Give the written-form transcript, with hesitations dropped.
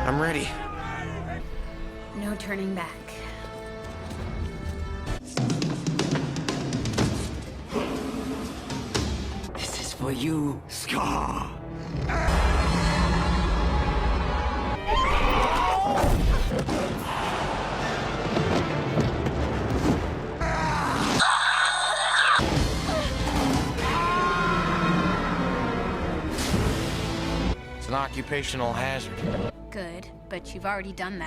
I'm ready. No turning back. This is for you, Scar. It's an occupational hazard. Good, but you've already done that.